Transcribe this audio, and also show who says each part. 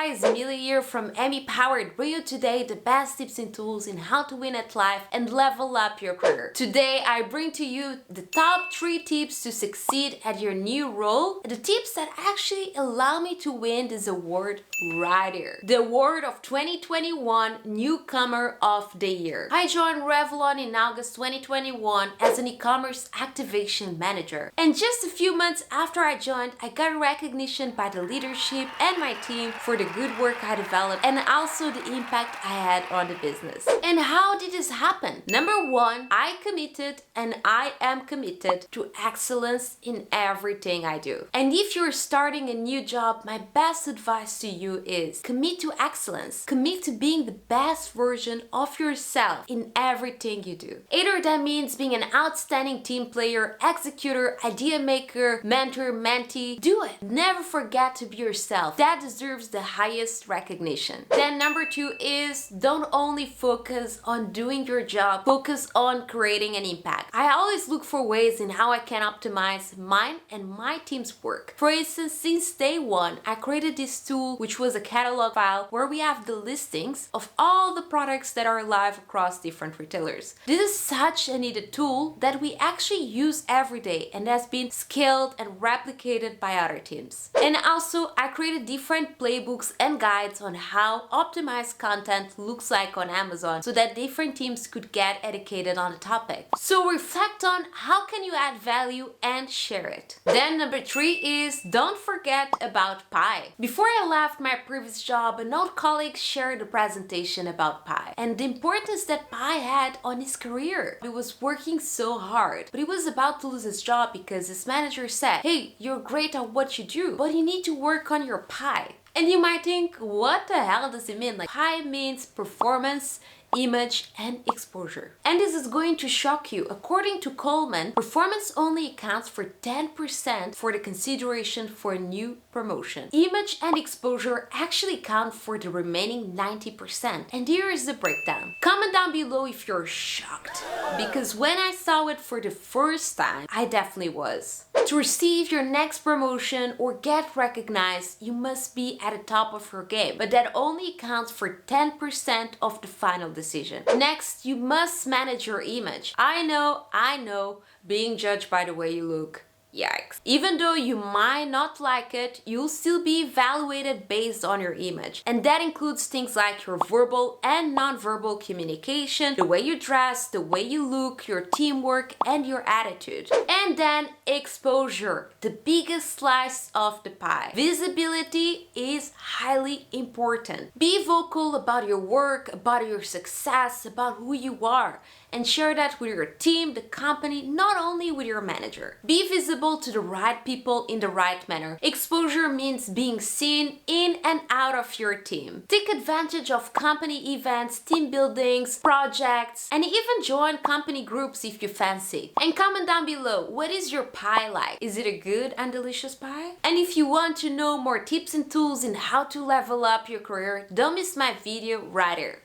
Speaker 1: guys, Emilia here from Emmy Powered, bring you today the best tips and tools in how to win at life and level up your career. Today I bring to you the top 3 tips to succeed at your new role, the tips that actually allow me to win this award right here. The award of 2021 Newcomer of the Year. I joined Revlon in August 2021 as an e-commerce activation manager. And just a few months after I joined, I got recognition by the leadership and my team for the good work I developed and also the impact I had on the business. And how did this happen? Number 1, I committed and I am committed to excellence in everything I do. And if you're starting a new job, my best advice to you is commit to excellence. Commit to being the best version of yourself in everything you do. Either that means being an outstanding team player, executor, idea maker, mentor, mentee. Do it. Never forget to be yourself. That deserves the highest recognition. Then number 2 is don't only focus on doing your job, focus on creating an impact. I always look for ways in how I can optimize mine and my team's work. For instance, since day 1, I created this tool which was a catalog file where we have the listings of all the products that are live across different retailers. This is such a needed tool that we actually use every day and has been scaled and replicated by other teams. And also, I created different playbooks and guides on how optimized content looks like on Amazon so that different teams could get educated on the topic. So reflect on how can you add value and share it. Then number 3 is don't forget about pie. Before I left my previous job, an old colleague shared a presentation about pie and the importance that pie had on his career. He was working so hard, but he was about to lose his job because his manager said, "Hey, you're great at what you do, but you need to work on your pie." And you might think, what the hell does it mean? Like, pie means performance, image, and exposure. And this is going to shock you. According to Coleman, performance only accounts for 10% for the consideration for a new promotion. Image and exposure actually count for the remaining 90%. And here is the breakdown. Comment down below if you're shocked, because when I saw it for the first time, I definitely was. To receive your next promotion or get recognized, you must be at the top of your game, but that only accounts for 10% of the final decision. Next, you must manage your image. I know, being judged by the way you look. Yikes. Even though you might not like it, you'll still be evaluated based on your image. And that includes things like your verbal and non-verbal communication, the way you dress, the way you look, your teamwork, and your attitude. And then exposure, the biggest slice of the pie. Visibility is highly important. Be vocal about your work, about your success, about who you are, and share that with your team, the company, not only with your manager. Be visible to the right people in the right manner. Exposure means being seen in and out of your team. Take advantage of company events, team buildings, projects, and even join company groups if you fancy. And comment down below, what is your pie like? Is it a good and delicious pie? And if you want to know more tips and tools in how to level up your career, don't miss my video right here.